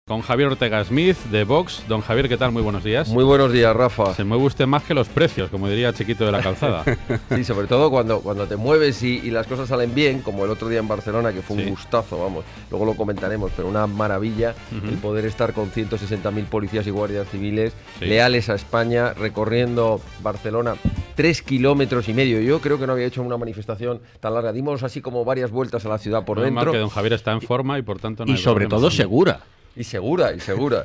Con Javier Ortega Smith de Vox. Don Javier, ¿qué tal? Muy buenos días. Muy buenos días, Rafa. Se mueve usted más que los precios, como diría Chiquito de la Calzada. Sí, sobre todo cuando te mueves y las cosas salen bien, como el otro día en Barcelona, que fue un gustazo, vamos. Luego lo comentaremos, pero una maravilla el poder estar con 160.000 policías y guardias civiles leales a España, recorriendo Barcelona 3,5 kilómetros. Yo creo que no había hecho una manifestación tan larga. Dimos así como varias vueltas a la ciudad por dentro. Mal que don Javier está en forma y por tanto no y hay sobre todo segura. Y segura.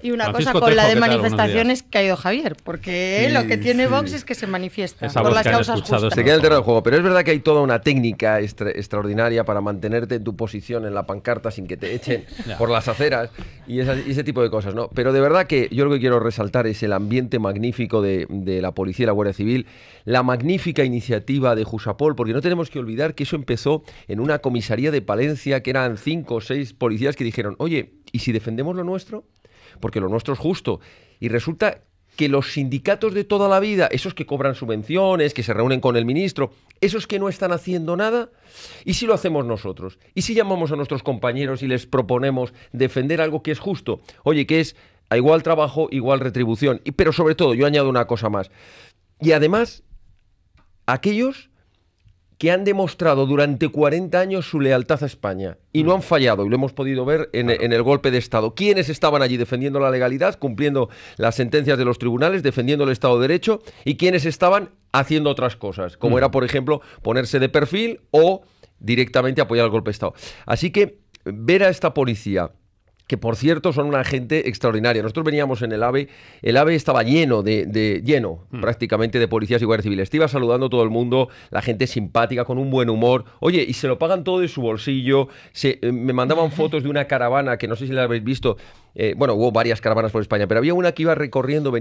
Y una Francisco cosa con la Tejo, de ¿qué tal? manifestaciones que ha ido Javier, porque lo que tiene Vox es que se manifiesta Esa por voz las que han causas escuchado justas. Se queda el terreno del juego, pero es verdad que hay toda una técnica extraordinaria para mantenerte en tu posición en la pancarta sin que te echen por las aceras y ese tipo de cosas, ¿no? Pero de verdad que yo lo que quiero resaltar es el ambiente magnífico de la policía y la Guardia Civil, la magnífica iniciativa de Jusapol, porque no tenemos que olvidar que eso empezó en una comisaría de Palencia, que eran 5 o 6 policías que dijeron, oye, ¿y si defendemos lo nuestro? Porque lo nuestro es justo. Y resulta que los sindicatos de toda la vida, esos que cobran subvenciones, que se reúnen con el ministro, esos que no están haciendo nada, ¿y si lo hacemos nosotros? ¿Y si llamamos a nuestros compañeros y les proponemos defender algo que es justo? Oye, que es a igual trabajo, igual retribución. Pero sobre todo, yo añado una cosa más. Y además, aquellos que han demostrado durante 40 años su lealtad a España y no han fallado, y lo hemos podido ver en el golpe de Estado. ¿Quiénes estaban allí defendiendo la legalidad, cumpliendo las sentencias de los tribunales, defendiendo el Estado de Derecho, y quiénes estaban haciendo otras cosas, como era, por ejemplo, ponerse de perfil o directamente apoyar el golpe de Estado? Así que ver a esta policía, que por cierto son una gente extraordinaria. Nosotros veníamos en el AVE estaba lleno prácticamente de policías y guardias civiles. Te iba saludando todo el mundo, la gente simpática, con un buen humor. Oye, y se lo pagan todo de su bolsillo. Me mandaban fotos de una caravana, que no sé si la habéis visto. Hubo varias caravanas por España, pero había una que iba recorriendo,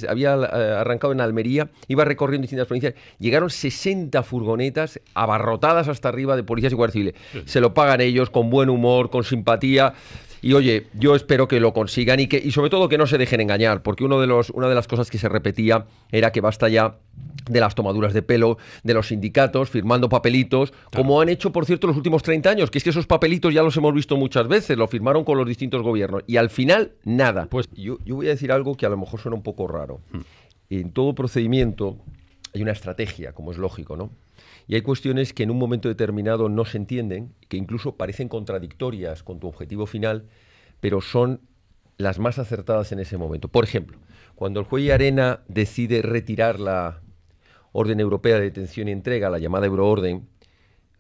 había arrancado en Almería, iba recorriendo distintas provincias. Llegaron 60 furgonetas abarrotadas hasta arriba de policías y guardias civiles. Se lo pagan ellos con buen humor, con simpatía. Y oye, yo espero que lo consigan y sobre todo que no se dejen engañar, porque una de las cosas que se repetía era que basta ya de las tomaduras de pelo de los sindicatos, firmando papelitos, como han hecho, por cierto, los últimos 30 años, que es que esos papelitos ya los hemos visto muchas veces, lo firmaron con los distintos gobiernos, y al final, nada. Pues yo voy a decir algo que a lo mejor suena un poco raro. En todo procedimiento hay una estrategia, como es lógico, ¿no? Y hay cuestiones que en un momento determinado no se entienden, que incluso parecen contradictorias con tu objetivo final, pero son las más acertadas en ese momento. Por ejemplo, cuando el juez Llarena decide retirar la orden europea de detención y entrega, la llamada euroorden,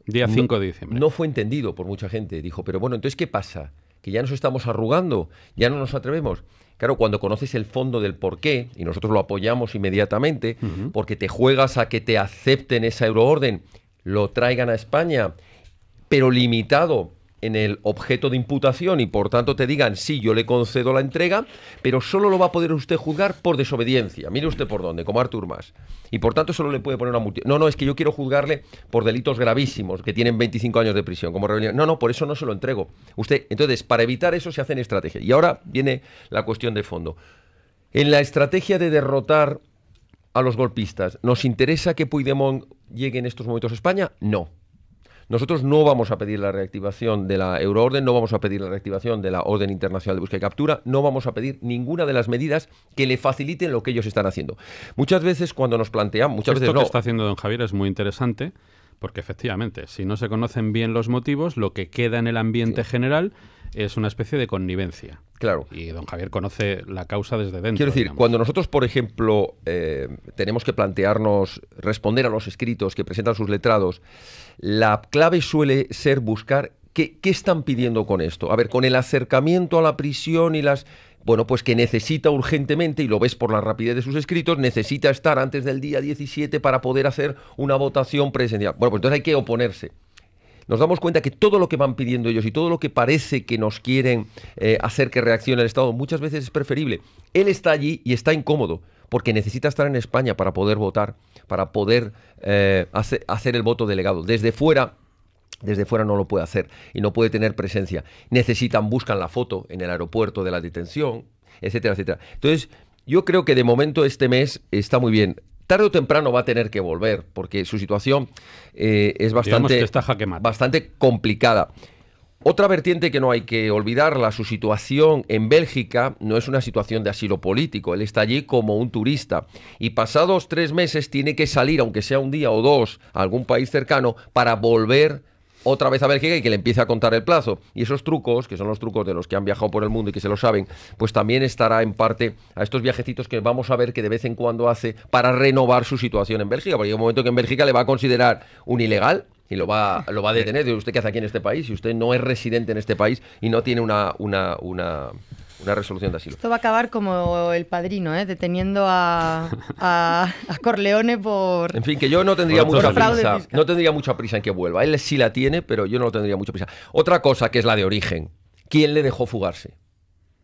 día 5 de diciembre. No fue entendido por mucha gente. Dijo, pero bueno, entonces, ¿qué pasa? ¿Que ya nos estamos arrugando? ¿Ya no nos atrevemos? Claro, cuando conoces el fondo del porqué, y nosotros lo apoyamos inmediatamente, porque te juegas a que te acepten esa euroorden, lo traigan a España, pero limitado en el objeto de imputación, y por tanto te digan, sí, yo le concedo la entrega, pero solo lo va a poder usted juzgar por desobediencia. Mire usted por dónde, como Artur Mas. Y por tanto solo le puede poner una multa. No, es que yo quiero juzgarle por delitos gravísimos, que tienen 25 años de prisión, como rebelión. No, por eso no se lo entrego. Entonces, para evitar eso se hacen estrategias. Y ahora viene la cuestión de fondo. En la estrategia de derrotar a los golpistas, ¿nos interesa que Puigdemont llegue en estos momentos a España? No. Nosotros no vamos a pedir la reactivación de la euroorden, no vamos a pedir la reactivación de la orden internacional de búsqueda y captura, no vamos a pedir ninguna de las medidas que le faciliten lo que ellos están haciendo. Muchas veces cuando nos planteamos... Esto que está haciendo don Javier es muy interesante, porque efectivamente, si no se conocen bien los motivos, lo que queda en el ambiente general es una especie de connivencia. Claro. Y don Javier conoce la causa desde dentro. Quiero decir, cuando nosotros, por ejemplo, tenemos que plantearnos, responder a los escritos que presentan sus letrados, la clave suele ser buscar qué están pidiendo con esto. A ver, con el acercamiento a la prisión y las... Bueno, pues que necesita urgentemente, y lo ves por la rapidez de sus escritos, necesita estar antes del día 17 para poder hacer una votación presencial. Bueno, pues entonces hay que oponerse. Nos damos cuenta que todo lo que van pidiendo ellos y todo lo que parece que nos quieren hacer que reaccione el Estado, muchas veces es preferible. Él está allí y está incómodo, porque necesita estar en España para poder votar, para poder hacer el voto delegado. Desde fuera no lo puede hacer y no puede tener presencia. Buscan la foto en el aeropuerto de la detención, etcétera, etcétera. Entonces, yo creo que de momento este mes está muy bien. Tarde o temprano va a tener que volver, porque su situación es bastante complicada. Otra vertiente que no hay que olvidarla, su situación en Bélgica no es una situación de asilo político. Él está allí como un turista y pasados 3 meses tiene que salir, aunque sea un día o 2, a algún país cercano para volver otra vez a Bélgica y que le empiece a contar el plazo. Y esos trucos, que son los trucos de los que han viajado por el mundo y que se lo saben, pues también estará en parte a estos viajecitos que vamos a ver que de vez en cuando hace para renovar su situación en Bélgica, porque hay un momento que en Bélgica le va a considerar un ilegal y lo va a detener. Dice, ¿usted qué hace aquí en este país? Si usted no es residente en este país y no tiene una resolución de asilo. Esto va a acabar como El Padrino, deteniendo a Corleone por... En fin, que yo no tendría mucha prisa. Fiscal. No tendría mucha prisa en que vuelva. Él sí la tiene, pero yo no tendría mucha prisa. Otra cosa que es la de origen. ¿Quién le dejó fugarse?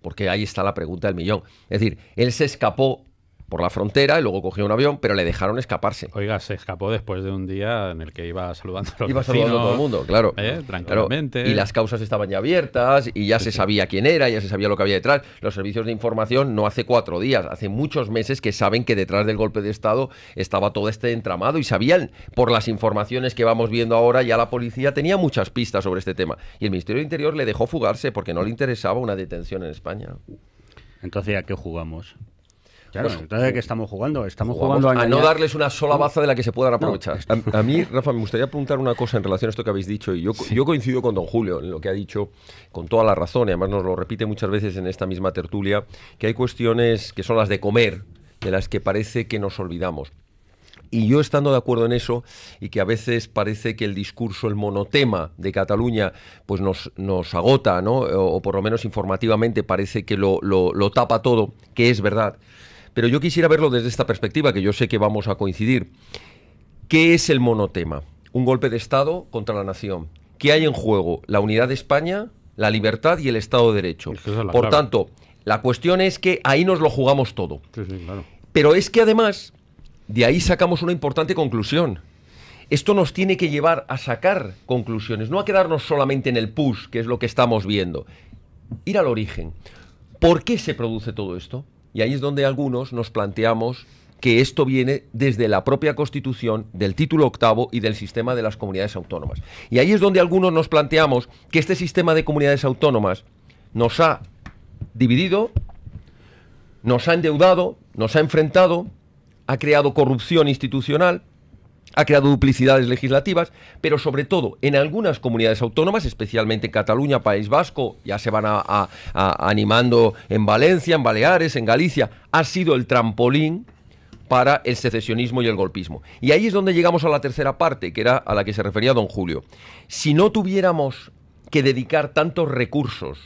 Porque ahí está la pregunta del millón. Es decir, él se escapó por la frontera y luego cogió un avión, pero le dejaron escaparse. Oiga, se escapó después de un día en el que iba saludando a los Iba vecinos, saludando a todo el mundo, claro. Tranquilamente. Claro. Y las causas estaban ya abiertas y ya se sabía quién era, ya se sabía lo que había detrás. Los servicios de información no hace 4 días, hace muchos meses que saben que detrás del golpe de Estado estaba todo este entramado y sabían, por las informaciones que vamos viendo ahora, ya la policía tenía muchas pistas sobre este tema. Y el Ministerio del Interior le dejó fugarse porque no le interesaba una detención en España. Entonces, ¿a qué jugamos? Claro, Pues, entonces, ¿a qué estamos jugando? Estamos jugando a no darles una sola baza de la que se puedan No, aprovechar. A mí, Rafa, me gustaría preguntar una cosa en relación a esto que habéis dicho. Y yo coincido con don Julio en lo que ha dicho con toda la razón. Y además nos lo repite muchas veces en esta misma tertulia, que hay cuestiones que son las de comer, de las que parece que nos olvidamos. Y yo estando de acuerdo en eso, y que a veces parece que el discurso, el monotema de Cataluña, pues nos agota, ¿no? O por lo menos informativamente parece que lo tapa todo, que es verdad. Pero yo quisiera verlo desde esta perspectiva, que yo sé que vamos a coincidir. ¿Qué es el monotema? Un golpe de Estado contra la nación. ¿Qué hay en juego? La unidad de España, la libertad y el Estado de Derecho. Por tanto, la cuestión es que ahí nos lo jugamos todo. Sí, claro. Pero es que además, de ahí sacamos una importante conclusión. Esto nos tiene que llevar a sacar conclusiones, no a quedarnos solamente en el push, que es lo que estamos viendo. Ir al origen. ¿Por qué se produce todo esto? Y ahí es donde algunos nos planteamos que esto viene desde la propia Constitución, del título 8º y del sistema de las comunidades autónomas. Y ahí es donde algunos nos planteamos que este sistema de comunidades autónomas nos ha dividido, nos ha endeudado, nos ha enfrentado, ha creado corrupción institucional, ha creado duplicidades legislativas, pero sobre todo en algunas comunidades autónomas, especialmente en Cataluña, País Vasco, ya se van animando en Valencia, en Baleares, en Galicia, ha sido el trampolín para el secesionismo y el golpismo. Y ahí es donde llegamos a la tercera parte, que era a la que se refería don Julio. Si no tuviéramos que dedicar tantos recursos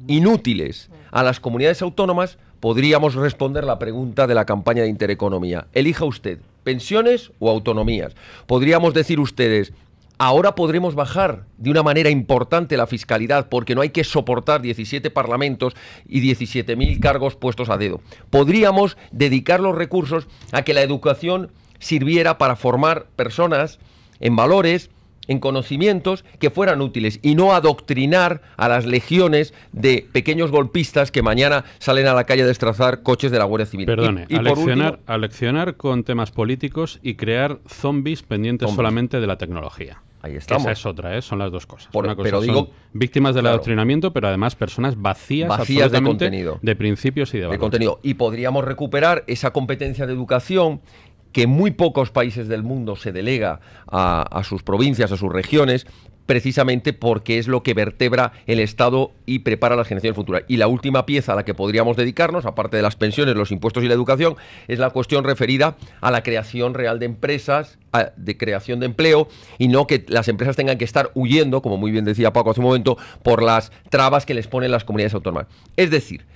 inútiles a las comunidades autónomas, podríamos responder la pregunta de la campaña de Intereconomía. Elija usted, pensiones o autonomías. Podríamos decir ustedes, ahora podremos bajar de una manera importante la fiscalidad porque no hay que soportar 17 parlamentos y 17.000 cargos puestos a dedo. Podríamos dedicar los recursos a que la educación sirviera para formar personas en valores, en conocimientos que fueran útiles y no adoctrinar a las legiones de pequeños golpistas que mañana salen a la calle a destrozar coches de la Guardia Civil. Perdone, y por último, aleccionar con temas políticos y crear zombies pendientes solamente de la tecnología. Ahí estamos. Esa es otra, son las dos cosas. Pero son digo, víctimas del claro, adoctrinamiento, pero además personas vacías de contenido. De principios y de valores. Contenido. Y podríamos recuperar esa competencia de educación que en muy pocos países del mundo se delega a sus provincias, a sus regiones, precisamente porque es lo que vertebra el Estado y prepara las generaciones futuras. Y la última pieza a la que podríamos dedicarnos, aparte de las pensiones, los impuestos y la educación, es la cuestión referida a la creación real de empresas, de creación de empleo, y no que las empresas tengan que estar huyendo, como muy bien decía Paco hace un momento, por las trabas que les ponen las comunidades autónomas. Es decir,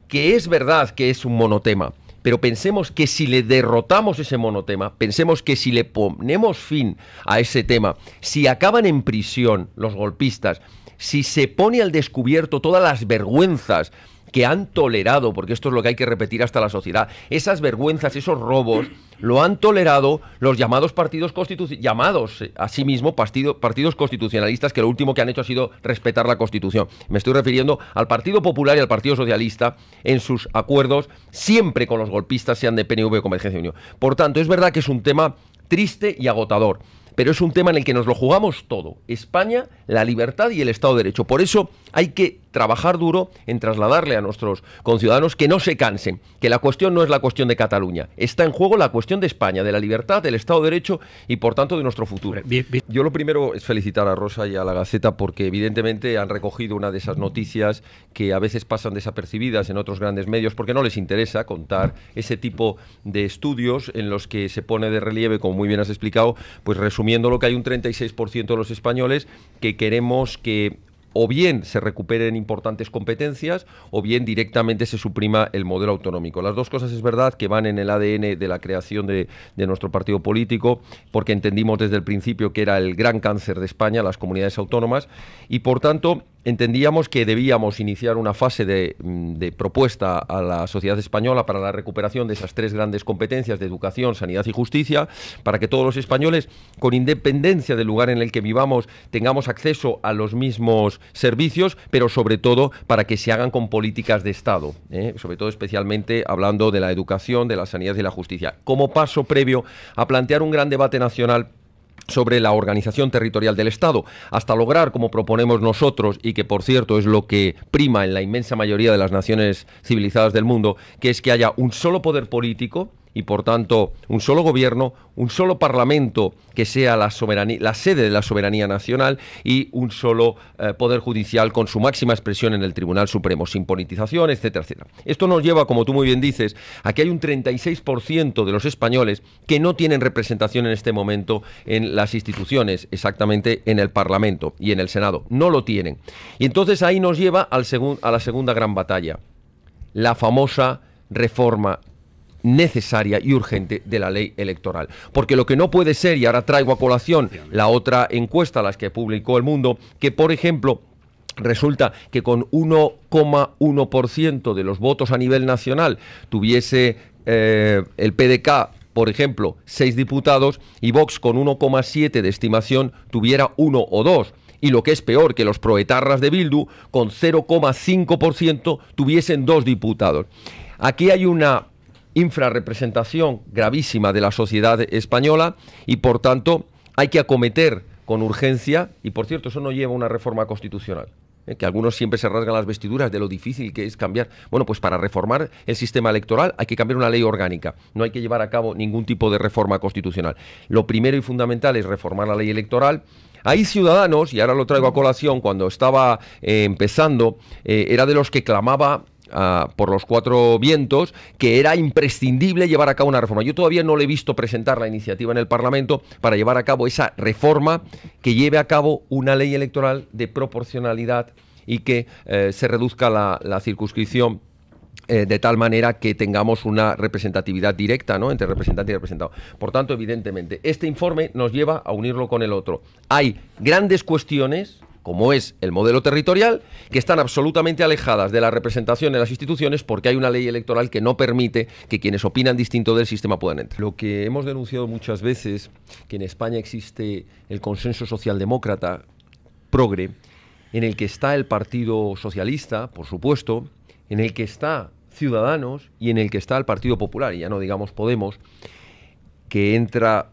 que es verdad que es un monotema, pero pensemos que si le derrotamos ese monotema, pensemos que si le ponemos fin a ese tema, si acaban en prisión los golpistas, si se pone al descubierto todas las vergüenzas que han tolerado, porque esto es lo que hay que repetir hasta la sociedad, esas vergüenzas, esos robos, lo han tolerado los llamados partidos constitucionalistas, llamados a sí mismos partidos constitucionalistas, que lo último que han hecho ha sido respetar la Constitución. Me estoy refiriendo al Partido Popular y al Partido Socialista en sus acuerdos, siempre con los golpistas, sean de PNV o Convergencia y Unión. Por tanto, es verdad que es un tema triste y agotador. pero es un tema en el que nos lo jugamos todo. España, la libertad y el Estado de Derecho. Por eso hay que trabajar duro en trasladarle a nuestros conciudadanos que no se cansen, que la cuestión no es la cuestión de Cataluña. Está en juego la cuestión de España, de la libertad, del Estado de Derecho y, por tanto, de nuestro futuro. Yo lo primero es felicitar a Rosa y a La Gaceta porque, evidentemente, han recogido una de esas noticias que a veces pasan desapercibidas en otros grandes medios porque no les interesa contar ese tipo de estudios en los que se pone de relieve, como muy bien has explicado, pues resumiendo lo que hay un 36% de los españoles que queremos que o bien se recuperen importantes competencias o bien directamente se suprima el modelo autonómico. Las dos cosas es verdad que van en el ADN de la creación de nuestro partido político, porque entendimos desde el principio que era el gran cáncer de España, las comunidades autónomas, y por tanto entendíamos que debíamos iniciar una fase de propuesta a la sociedad española para la recuperación de esas tres grandes competencias de educación, sanidad y justicia, para que todos los españoles, con independencia del lugar en el que vivamos, tengamos acceso a los mismos servicios, pero sobre todo para que se hagan con políticas de Estado, sobre todo especialmente hablando de la educación, de la sanidad y la justicia, como paso previo a plantear un gran debate nacional sobre la organización territorial del Estado, hasta lograr, como proponemos nosotros, y que por cierto es lo que prima en la inmensa mayoría de las naciones civilizadas del mundo, que es que haya un solo poder político y por tanto un solo gobierno, un solo parlamento que sea la sede de la soberanía nacional y un solo poder judicial con su máxima expresión en el Tribunal Supremo, sin politización, etcétera, etcétera. Esto nos lleva, como tú muy bien dices, a que hay un 36% de los españoles que no tienen representación en este momento en las instituciones, exactamente en el Parlamento y en el Senado. No lo tienen. Y entonces ahí nos lleva a la segunda gran batalla, la famosa reforma necesaria y urgente de la ley electoral. Porque lo que no puede ser, y ahora traigo a colación la otra encuesta, las que publicó El Mundo, que por ejemplo resulta que con 1,1% de los votos a nivel nacional tuviese el PDK, por ejemplo, 6 diputados, y Vox con 1,7 de estimación tuviera 1 o 2. Y lo que es peor, que los proetarras de Bildu con 0,5% tuviesen 2 diputados. Aquí hay una infrarrepresentación gravísima de la sociedad española y por tanto hay que acometer con urgencia, y por cierto eso no lleva una reforma constitucional, que algunos siempre se rasgan las vestiduras de lo difícil que es cambiar. Bueno, pues para reformar el sistema electoral hay que cambiar una ley orgánica, no hay que llevar a cabo ningún tipo de reforma constitucional. Lo primero y fundamental es reformar la ley electoral. Hay Ciudadanos, y ahora lo traigo a colación, cuando estaba empezando, era de los que clamaba por los 4 vientos, que era imprescindible llevar a cabo una reforma. Yo todavía no le he visto presentar la iniciativa en el Parlamento para llevar a cabo esa reforma que lleve a cabo una ley electoral de proporcionalidad y que se reduzca la circunscripción de tal manera que tengamos una representatividad directa, ¿no?, entre representante y representado. Por tanto, evidentemente, este informe nos lleva a unirlo con el otro. Hay grandes cuestiones, como es el modelo territorial, que están absolutamente alejadas de la representación en las instituciones porque hay una ley electoral que no permite que quienes opinan distinto del sistema puedan entrar. Lo que hemos denunciado muchas veces, que en España existe el consenso socialdemócrata progre, en el que está el Partido Socialista, por supuesto, en el que está Ciudadanos y en el que está el Partido Popular, y ya no digamos Podemos, que entra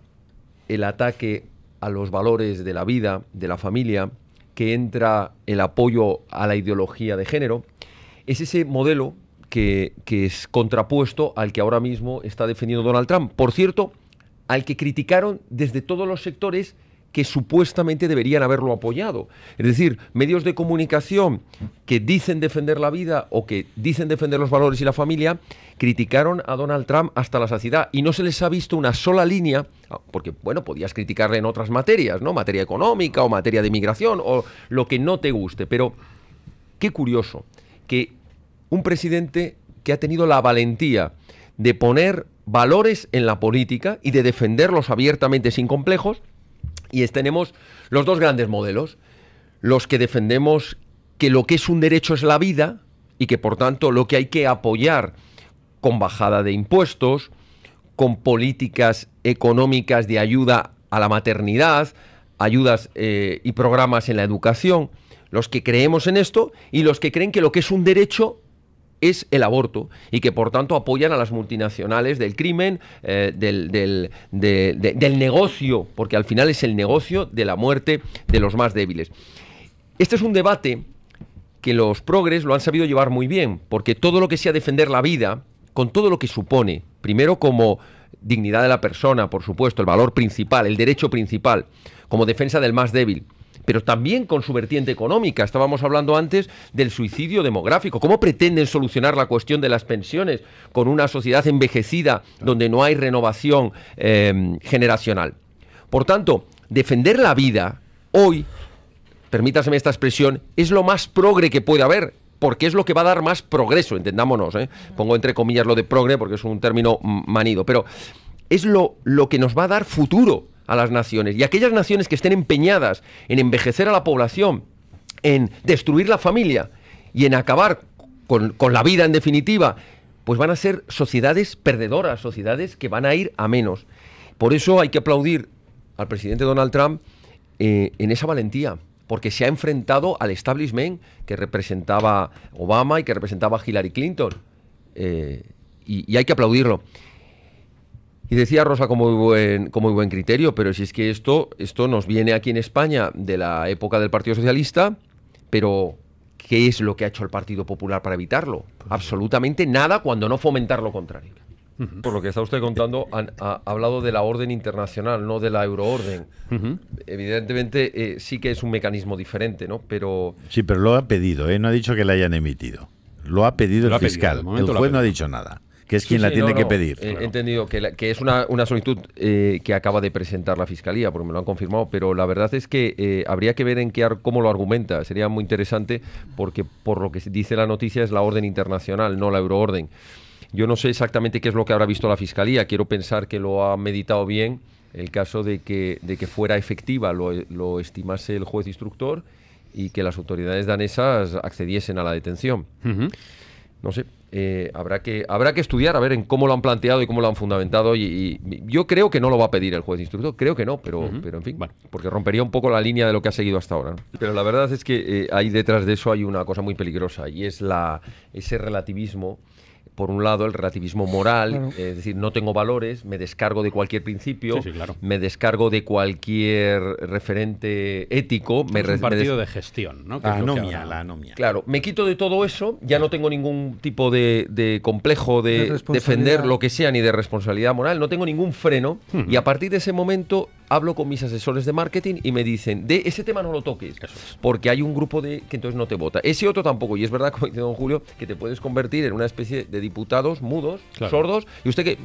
el ataque a los valores de la vida, de la familia, que entra el apoyo a la ideología de género. Es ese modelo que es contrapuesto al que ahora mismo está defendiendo Donald Trump. Por cierto, al que criticaron desde todos los sectores que supuestamente deberían haberlo apoyado. Es decir, medios de comunicación que dicen defender la vida o que dicen defender los valores y la familia, criticaron a Donald Trump hasta la saciedad y no se les ha visto una sola línea, porque, bueno, podías criticarle en otras materias, ¿no?, materia económica o materia de migración o lo que no te guste, pero qué curioso que un presidente que ha tenido la valentía de poner valores en la política y de defenderlos abiertamente sin complejos. Y tenemos los dos grandes modelos, los que defendemos que lo que es un derecho es la vida y que por tanto lo que hay que apoyar con bajada de impuestos, con políticas económicas de ayuda a la maternidad, ayudas y programas en la educación, los que creemos en esto y los que creen que lo que es un derecho es el aborto y que por tanto apoyan a las multinacionales del crimen, del negocio, porque al final es el negocio de la muerte de los más débiles. Este es un debate que los progres lo han sabido llevar muy bien, porque todo lo que sea defender la vida, con todo lo que supone, primero como dignidad de la persona, por supuesto, el valor principal, el derecho principal, como defensa del más débil, pero también con su vertiente económica. Estábamos hablando antes del suicidio demográfico. ¿Cómo pretenden solucionar la cuestión de las pensiones con una sociedad envejecida donde no hay renovación generacional? Por tanto, defender la vida hoy, permítaseme esta expresión, es lo más progre que puede haber, porque es lo que va a dar más progreso, entendámonos, ¿eh? Pongo entre comillas lo de progre porque es un término manido, pero es lo que nos va a dar futuro a las naciones. Y aquellas naciones que estén empeñadas en envejecer a la población, en destruir la familia y en acabar con la vida en definitiva, pues van a ser sociedades perdedoras, sociedades que van a ir a menos. Por eso hay que aplaudir al presidente Donald Trump en esa valentía, porque se ha enfrentado al establishment que representaba Obama y que representaba Hillary Clinton. Y hay que aplaudirlo. Y decía Rosa con muy buen criterio, pero si es que esto nos viene aquí en España de la época del Partido Socialista, pero ¿qué es lo que ha hecho el Partido Popular para evitarlo? Absolutamente nada, cuando no fomentar lo contrario. Por lo que está usted contando, ha hablado de la orden internacional, no de la euroorden. Evidentemente sí que es un mecanismo diferente, ¿no? Pero... Sí, pero lo ha pedido, ¿eh? No ha dicho que la hayan emitido. Lo ha pedido el fiscal. El juez no ha dicho nada. Que es quien la tiene que pedir. He entendido que es una solicitud que acaba de presentar la Fiscalía, porque me lo han confirmado, pero la verdad es que habría que ver cómo lo argumenta. Sería muy interesante, porque por lo que dice la noticia es la orden internacional, no la euroorden. Yo no sé exactamente qué es lo que habrá visto la Fiscalía. Quiero pensar que lo ha meditado bien el caso de que fuera efectiva, lo estimase el juez instructor y que las autoridades danesas accediesen a la detención. No sé. Habrá que estudiar a ver en cómo lo han planteado y cómo lo han fundamentado y yo creo que no lo va a pedir el juez instructor, creo que no, pero en fin, bueno, porque rompería un poco la línea de lo que ha seguido hasta ahora, ¿no? Pero la verdad es que ahí detrás de eso hay una cosa muy peligrosa y es ese relativismo. Por un lado, el relativismo moral, claro. Es decir, no tengo valores, me descargo de cualquier principio, claro. Me descargo de cualquier referente ético. Es un partido de gestión, ¿no? La anomia. Claro, me quito de todo eso, ya no tengo ningún tipo de complejo de defender lo que sea, ni de responsabilidad moral, no tengo ningún freno, y a partir de ese momento hablo con mis asesores de marketing y me dicen, de ese tema no lo toques, porque hay un grupo que entonces no te vota. Ese otro tampoco, y es verdad, como dice don Julio, que te puedes convertir en una especie de diputados mudos, sordos, y usted que...